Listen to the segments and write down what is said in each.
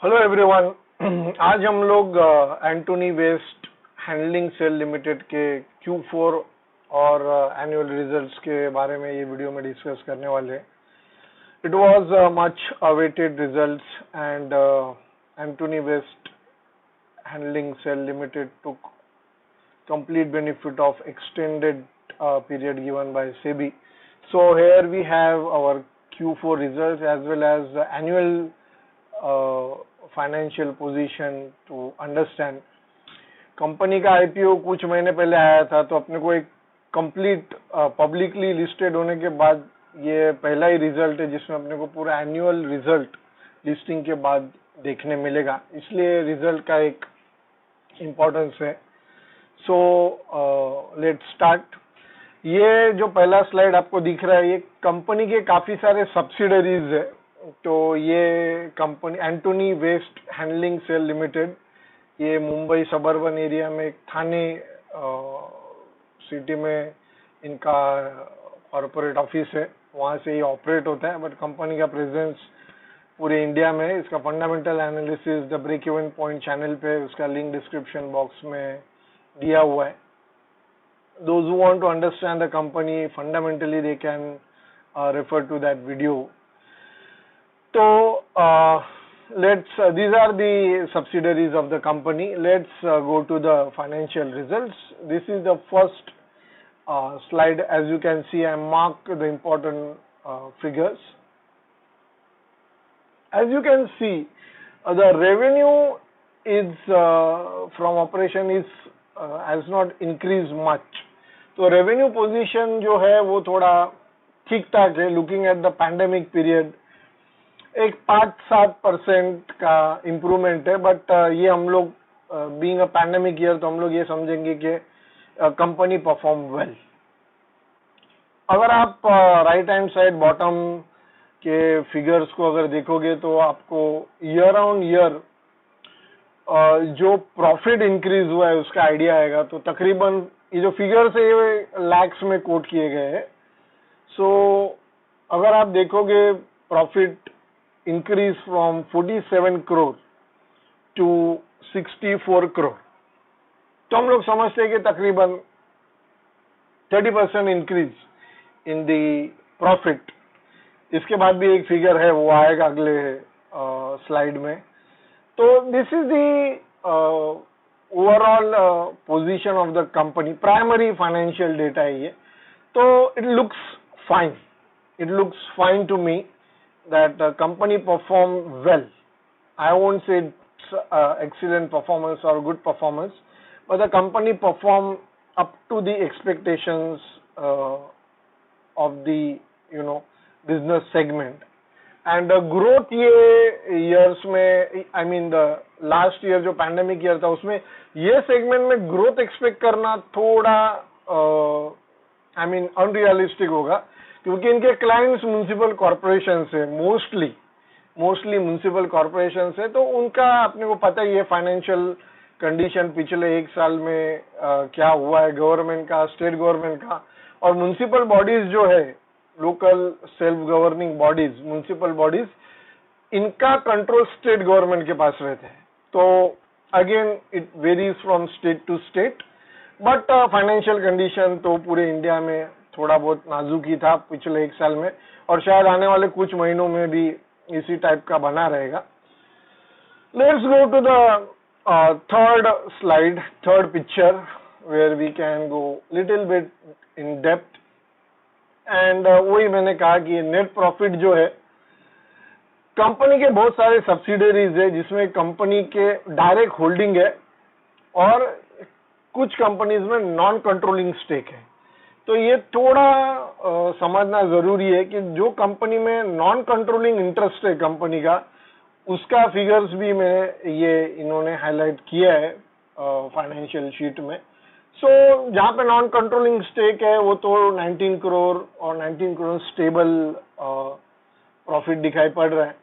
Hello everyone. आज हम लोग Antony waste handling cell limited के Q4 और एनुअल रिजल्ट्स के बारे में ये वीडियो में डिस्कस करने वाले हैं। It was much awaited results and Antony waste handling cell limited took complete benefit of extended period given by SEBI. So here we have our Q4 results as well as annual financial position to understand. Company का IPO कुछ महीने पहले आया था, तो अपने को एक कंप्लीट पब्लिकली लिस्टेड होने के बाद ये पहला ही रिजल्ट है जिसमें अपने को पूरा एनुअल रिजल्ट लिस्टिंग के बाद देखने मिलेगा, इसलिए रिजल्ट का एक इम्पोर्टेंस है। So let's start. ये जो पहला स्लाइड आपको दिख रहा है, ये कंपनी के काफी सारे सब्सिडरीज है। तो ये company Antony waste handling cell limited, ये मुंबई सबर्बन एरिया में थाने सिटी में इनका कॉर्पोरेट ऑफिस है, वहाँ से ये ऑपरेट होता है। बट कंपनी का प्रेजेंस पूरे इंडिया में है। इसका fundamental analysis the break even point channel पे उसका लिंक डिस्क्रिप्शन बॉक्स में दिया हुआ है। Those who want to understand the company fundamentally, they can refer to that video. So these are the subsidiaries of the company. Let's go to the financial results. This is the first slide. As you can see, I marked the important figures. As you can see, the revenue is from operation is has not increased much. तो revenue position जो है वो थोड़ा ठीक ठाक है। Looking at the pandemic period एक 5-7% का इम्प्रूवमेंट है। बट ये हम लोग बीइंग अ पैंडेमिक ईयर, तो हम लोग ये समझेंगे कि कंपनी परफॉर्म वेल। अगर आप राइट हैंड साइड बॉटम के फिगर्स को अगर देखोगे तो आपको ईयर ऑन ईयर जो प्रॉफिट इंक्रीज हुआ है उसका आइडिया आएगा। तो तकरीबन ये जो फिगर्स है ये लैक्स में कोट किए गए हैं। सो अगर आप देखोगे profit increase from 47 crore to 64 crore, तो हम लोग समझते हैं कि तकरीबन 30% इंक्रीज इन दी प्रॉफिट। इसके बाद भी एक फिगर है, वो आएगा अगले स्लाइड में। तो this is the overall position of the company, primary financial data है ये। तो it looks fine to me that the company performed well. I won't say it's excellent performance or good performance, but the company performed up to the expectations of the business segment. And the growth ये years में, I mean the last year जो pandemic year था उसमें ये segment में growth expect करना थोड़ा I mean unrealistic होगा, क्योंकि इनके क्लाइंट्स म्युनिसिपल कॉर्पोरेशन से मोस्टली म्युनिसिपल कॉर्पोरेशन से, तो उनका अपने को पता ही है फाइनेंशियल कंडीशन पिछले एक साल में क्या हुआ है गवर्नमेंट का, स्टेट गवर्नमेंट का। और म्युनिसिपल बॉडीज जो है, local self governing bodies, municipal bodies, इनका कंट्रोल स्टेट गवर्नमेंट के पास रहता है। तो again it varies from state to state, but financial condition तो पूरे इंडिया में थोड़ा बहुत नाजुक ही था पिछले एक साल में, और शायद आने वाले कुछ महीनों में भी इसी टाइप का बना रहेगा। Let's go to the third slide, third picture, where we can go little bit in depth. And वही मैंने कहा कि नेट प्रॉफिट जो है, कंपनी के बहुत सारे सब्सिडरीज है जिसमें कंपनी के डायरेक्ट होल्डिंग है और कुछ कंपनीज में नॉन कंट्रोलिंग स्टेक है। तो ये थोड़ा समझना जरूरी है कि जो कंपनी में नॉन कंट्रोलिंग इंटरेस्ट है कंपनी का, उसका फिगर्स भी ये इन्होंने हाईलाइट किया है फाइनेंशियल शीट में। सो जहाँ पे नॉन कंट्रोलिंग स्टेक है वो तो 19 करोड़ और 19 करोड़ स्टेबल प्रॉफिट दिखाई पड़ रहा है।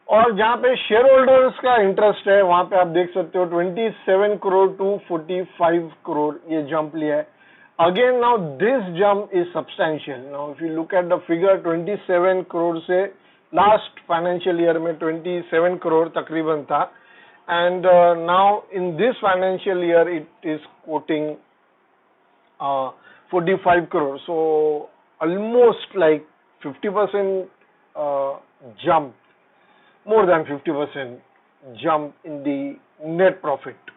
और जहाँ पे शेयर होल्डर्स का इंटरेस्ट है वहां पे आप देख सकते हो 27 करोड़ टू 45 करोड़ ये जंप लिया है। Again, now this jump is substantial. Now, if you look at the figure, 27 crore से लास्ट फाइनेंशियल ईयर में 27 करोड़ तकरीबन था, and now in this financial year it is coating 45 crore. So almost like 50% jump, more than 50% jump in the net profit.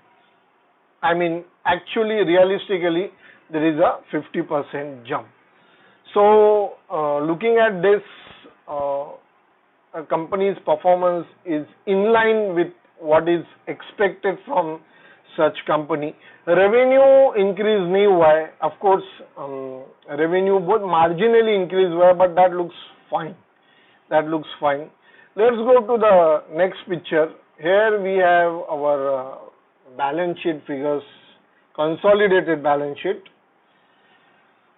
I mean, actually, realistically, there is a 50% jump. So looking at this, a company's performance is in line with what is expected from such company. Revenue increase नहीं हुआ है, of course revenue बहुत marginally increase हुआ है, but that looks fine. That looks fine. Let's go to the next picture. Here we have our balance sheet figures, consolidated balance sheet.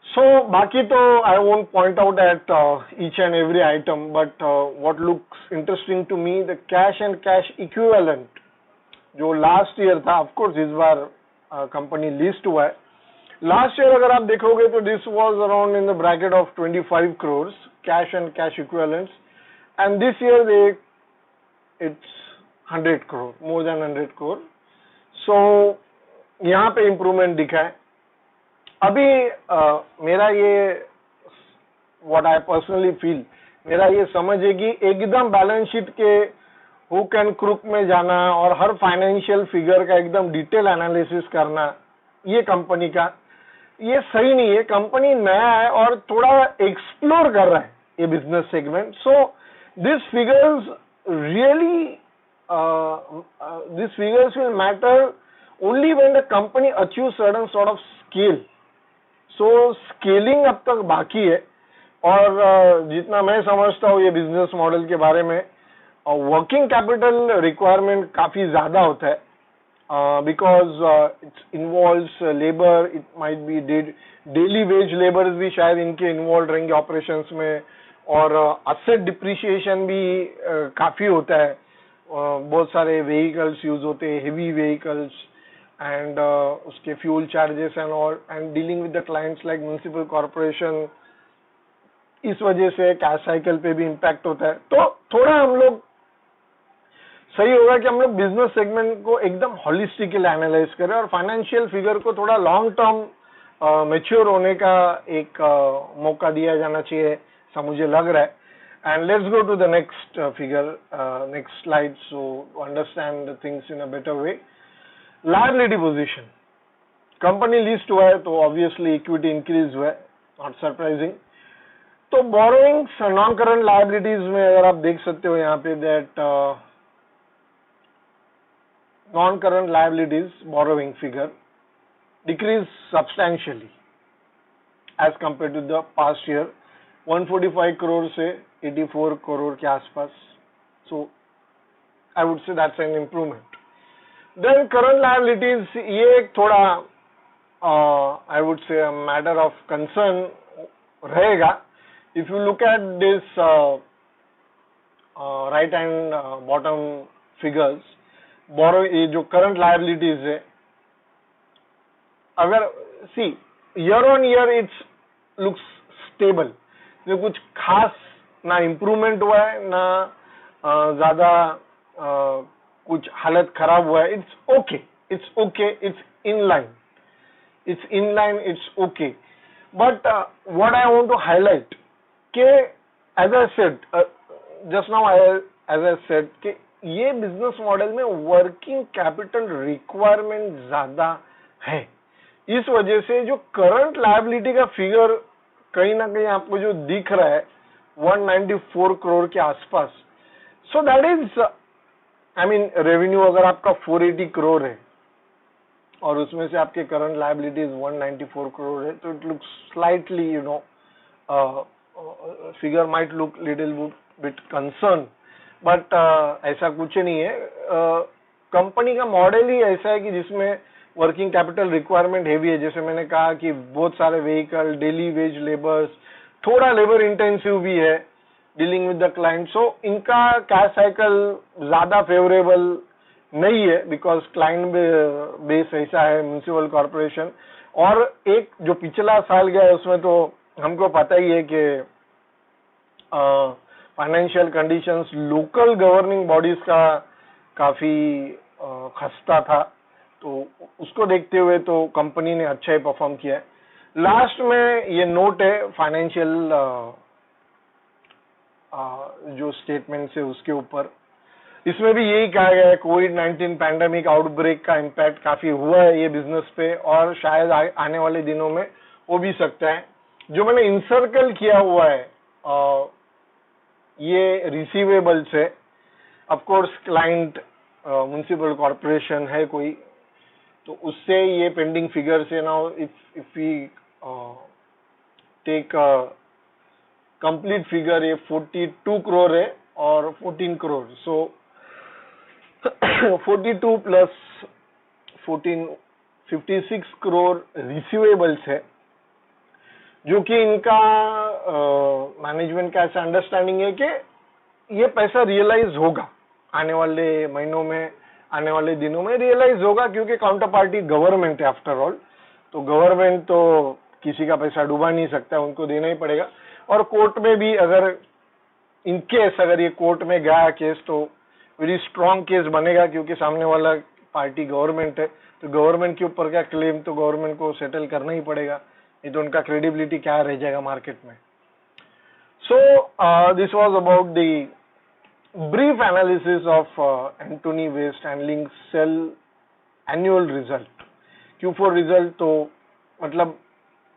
So बाकी तो I won't point out at each and every item, but what looks interesting to me, the cash and cash equivalent जो last year था, of course इस बार company list हुआ है. Last year अगर आप देखोगे तो this was around in the bracket of 25 crores cash and cash equivalents, and this year it's 100 crore, more than 100 crore. सो यहाँ पे इम्प्रूवमेंट दिखा है. अभी मेरा ये व्हाट आई पर्सनली फील, मेरा ये समझ है कि एकदम बैलेंस शीट के हुक एंड क्रुक में जाना और हर फाइनेंशियल फिगर का एकदम डिटेल एनालिसिस करना, ये कंपनी का ये सही नहीं है. कंपनी नया है और थोड़ा एक्सप्लोर कर रहा है ये business segment. So this figures really this figures will matter only when the company achieve certain sort of scale. So scaling अब तक बाकी है, और जितना मैं समझता हूँ ये बिजनेस मॉडल के बारे में, वर्किंग कैपिटल रिक्वायरमेंट काफी ज्यादा होता है, because it's involves labour, it might be daily veg labours भी शायद इनके इन्वॉल्व रहेंगे ऑपरेशंस में, और असेट डिप्रिशिएशन भी काफी होता है. बहुत सारे व्हीकल्स यूज होते हैं, हेवी व्हीकल्स, एंड उसके fuel charges and all, and dealing with the clients like municipal corporation. इस वजह से कैश साइकिल पे भी इम्पैक्ट होता है. तो थोड़ा हम लोग सही होगा कि हम लोग बिजनेस सेगमेंट को एकदम हॉलिस्टिकली एनालाइज करें और फाइनेंशियल फिगर को थोड़ा लॉन्ग टर्म मैच्योर होने का एक मौका दिया जाना चाहिए, ऐसा मुझे लग रहा है. And let's go to the next figure, next slide, so understand the things in a better way. Liability position, company list हुआ है तो ऑब्वियसली इक्विटी इंक्रीज हुआ है, नॉट सरप्राइजिंग. तो बोरोइंग्स, नॉन करंट लायबिलिटीज में अगर आप देख सकते हो यहाँ पे that non current liabilities borrowing figure decrease substantially as compare to the past year, 145 crore से 84 करोड़ के आसपास. सो आई would say that's an improvement. Then current liabilities, ये एक थोड़ा I would say matter of concern रहेगा. If you look at this right hand bottom figures, ये जो current liabilities है, अगर see year on year it looks stable, इसमें कुछ खास ना इम्प्रूवमेंट हुआ है ना ज्यादा कुछ हालत खराब हुआ है. It's okay, it's in line, it's okay. But what I want to highlight कि as I said just now, as I said कि ये बिजनेस मॉडल में वर्किंग कैपिटल रिक्वायरमेंट ज्यादा है. इस वजह से जो करंट लायबिलिटी का फिगर कहीं ना कहीं आपको जो दिख रहा है 194 करोड़ के आसपास, so that is I mean revenue अगर आपका 480 करोड़ है और उसमें से आपके करंट लायबिलिटीज 194 करोड़ है, तो it looks slightly you know figure might look little bit concern, but ऐसा कुछ नहीं है. कंपनी का मॉडल ही ऐसा है कि जिसमें वर्किंग कैपिटल रिक्वायरमेंट हेवी है. जैसे मैंने कहा कि बहुत सारे व्हीकल, डेली वेज लेबर्स, थोड़ा लेबर इंटेंसिव भी है, डीलिंग विद द क्लाइंट. सो इनका कैश साइकिल ज्यादा फेवरेबल नहीं है, बिकॉज क्लाइंट बेस ऐसा है, म्युनिसिपल कॉर्पोरेशन. और एक जो पिछला साल गया है उसमें तो हमको पता ही है कि financial conditions local governing bodies का काफी खस्ता था, तो उसको देखते हुए तो कंपनी ने अच्छा ही परफॉर्म किया है। लास्ट में ये नोट है फाइनेंशियल जो स्टेटमेंट है उसके ऊपर, इसमें भी यही कहा गया है कोविड-19 पैंडेमिक आउटब्रेक का इम्पैक्ट काफी हुआ है ये बिजनेस पे, और शायद आने वाले दिनों में हो भी सकता है। जो मैंने इंसर्कल किया हुआ है ये रिसीवेबल्स है, of course client municipal corporation है कोई, तो उससे ये पेंडिंग फिगर से now if we take complete figure, ये 42 करोड़ है और 14 crore, so 42 plus 14 56 crore receivables है, जो कि इनका मैनेजमेंट का ऐसा अंडरस्टैंडिंग है कि ये पैसा रियलाइज होगा आने वाले महीनों में, आने वाले दिनों में रियलाइज होगा, क्योंकि काउंटर पार्टी गवर्नमेंट है आफ्टर ऑल, तो गवर्नमेंट तो किसी का पैसा डुबा नहीं सकता, उनको देना ही पड़ेगा। और कोर्ट में भी अगर इन केस अगर ये कोर्ट में गया केस तो वेरी स्ट्रॉन्ग केस बनेगा, क्योंकि सामने वाला पार्टी गवर्नमेंट है, तो गवर्नमेंट के ऊपर का क्लेम तो गवर्नमेंट को सेटल करना ही पड़ेगा, नहीं तो उनका क्रेडिबिलिटी क्या रह जाएगा मार्केट में। So this was about the brief analysis of Antony Waste Handling Cell annual result। Q4 result तो मतलब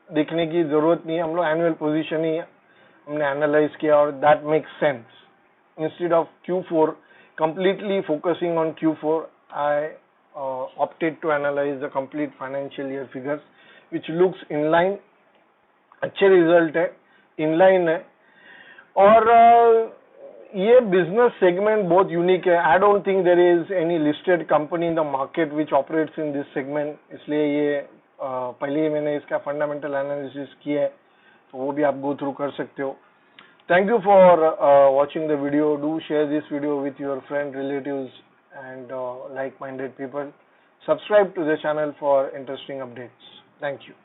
देखने की जरूरत नहीं है, हम लोग एनुअल पोजीशन ही हमने एनालाइज किया और that makes sense. Instead of Q4 completely focusing on Q4, I opted to analyze the complete financial year figures, which looks in line, अच्छे रिजल्ट है, इन लाइन है, और ये बिजनेस सेगमेंट बहुत unique है। I don't think there is any listed company in the market which operates in this segment, इसलिए ये पहले ही मैंने इसका फंडामेंटल एनालिसिस किया है, तो वो भी आप गो थ्रू कर सकते हो। Thank you for watching the video. Do share this video with your friend, relatives and like-minded people. Subscribe to the channel for interesting updates. Thank you.